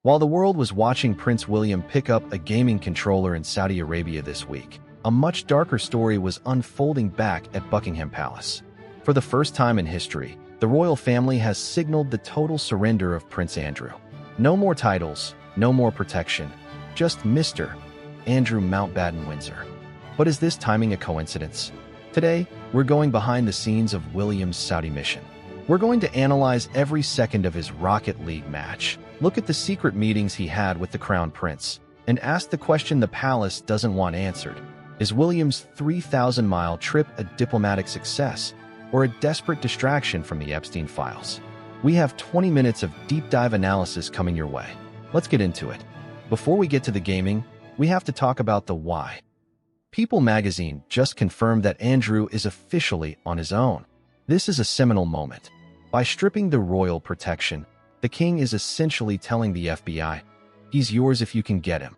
While the world was watching Prince William pick up a gaming controller in Saudi Arabia this week, a much darker story was unfolding back at Buckingham Palace. For the first time in history, the royal family has signaled the total surrender of Prince Andrew. No more titles, no more protection, just Mr. Andrew Mountbatten Windsor. But is this timing a coincidence? Today, we're going behind the scenes of William's Saudi mission. We're going to analyze every second of his Rocket League match, look at the secret meetings he had with the Crown Prince, and ask the question the palace doesn't want answered. Is William's 3,000-mile trip a diplomatic success or a desperate distraction from the Epstein files? We have 20 minutes of deep dive analysis coming your way. Let's get into it. Before we get to the gaming, we have to talk about the why. People magazine just confirmed that Andrew is officially on his own. This is a seminal moment. By stripping the royal protection, the king is essentially telling the FBI, he's yours if you can get him.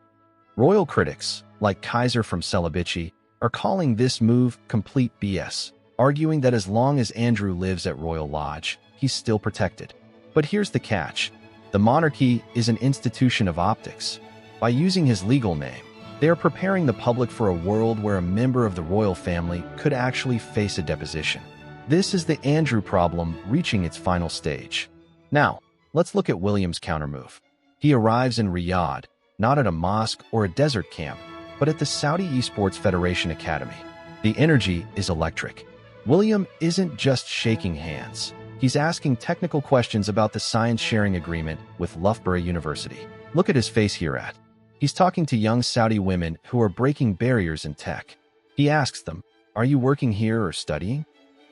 Royal critics, like Kaiser from Celebici, are calling this move complete BS, arguing that as long as Andrew lives at Royal Lodge, he's still protected. But here's the catch. The monarchy is an institution of optics. By using his legal name, they are preparing the public for a world where a member of the royal family could actually face a deposition. This is the Andrew problem reaching its final stage. Now, let's look at William's countermove. He arrives in Riyadh, not at a mosque or a desert camp, but at the Saudi Esports Federation Academy. The energy is electric. William isn't just shaking hands. He's asking technical questions about the science-sharing agreement with Loughborough University. Look at his face here at. He's talking to young Saudi women who are breaking barriers in tech. He asks them, "Are you working here or studying?"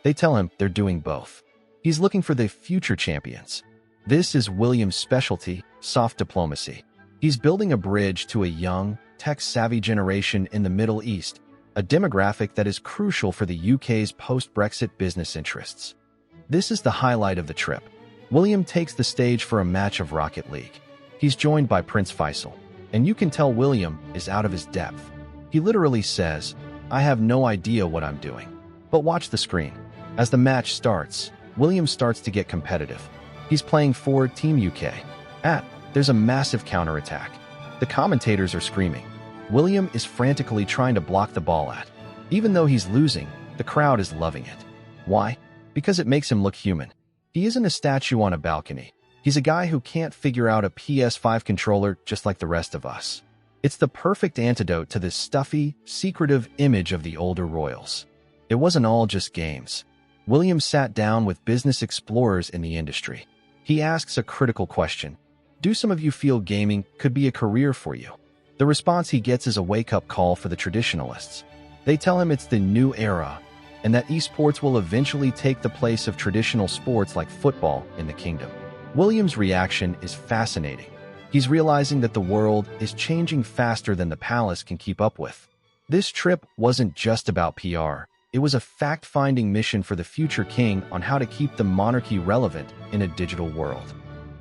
They tell him they're doing both. He's looking for the future champions. This is William's specialty, soft diplomacy. He's building a bridge to a young, tech-savvy generation in the Middle East, a demographic that is crucial for the UK's post-Brexit business interests. This is the highlight of the trip. William takes the stage for a match of Rocket League. He's joined by Prince Faisal, and you can tell William is out of his depth. He literally says, "I have no idea what I'm doing." But watch the screen. As the match starts, William starts to get competitive. He's playing for Team UK. There's a massive counterattack. The commentators are screaming. William is frantically trying to block the ball at. Even though he's losing, the crowd is loving it. Why? Because it makes him look human. He isn't a statue on a balcony. He's a guy who can't figure out a PS5 controller just like the rest of us. It's the perfect antidote to this stuffy, secretive image of the older royals. It wasn't all just games. William sat down with business explorers in the industry. He asks a critical question. Do some of you feel gaming could be a career for you? The response he gets is a wake-up call for the traditionalists. They tell him it's the new era, and that esports will eventually take the place of traditional sports like football in the kingdom. William's reaction is fascinating. He's realizing that the world is changing faster than the palace can keep up with. This trip wasn't just about PR. It was a fact-finding mission for the future king on how to keep the monarchy relevant in a digital world.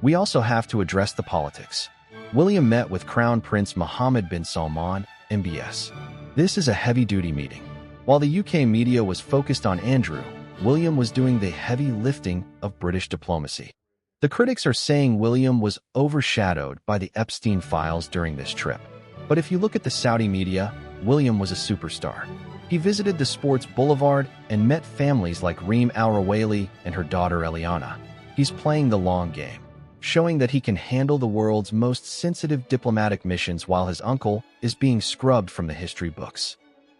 We also have to address the politics. William met with Crown Prince Mohammed bin Salman, MBS. This is a heavy-duty meeting. While the UK media was focused on Andrew, William was doing the heavy lifting of British diplomacy. The critics are saying William was overshadowed by the Epstein files during this trip. But if you look at the Saudi media, William was a superstar. He visited the Sports Boulevard and met families like Reem Al-Rawali and her daughter Eliana. He's playing the long game, showing that he can handle the world's most sensitive diplomatic missions while his uncle is being scrubbed from the history books.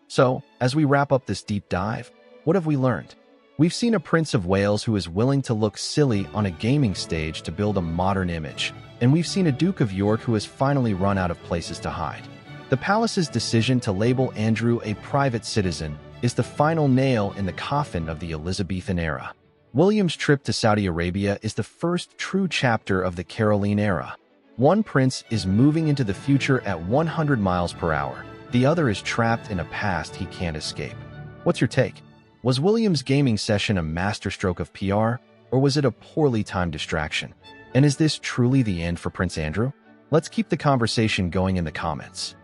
So, as we wrap up this deep dive, what have we learned? We've seen a Prince of Wales who is willing to look silly on a gaming stage to build a modern image, and we've seen a Duke of York who has finally run out of places to hide. The palace's decision to label Andrew a private citizen is the final nail in the coffin of the Elizabethan era. William's trip to Saudi Arabia is the first true chapter of the Caroline era. One prince is moving into the future at 100 miles per hour. The other is trapped in a past he can't escape. What's your take? Was William's gaming session a masterstroke of PR, or was it a poorly timed distraction? And is this truly the end for Prince Andrew? Let's keep the conversation going in the comments.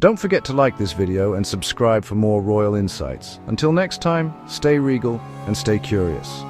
Don't forget to like this video and subscribe for more royal insights. Until next time, stay regal and stay curious.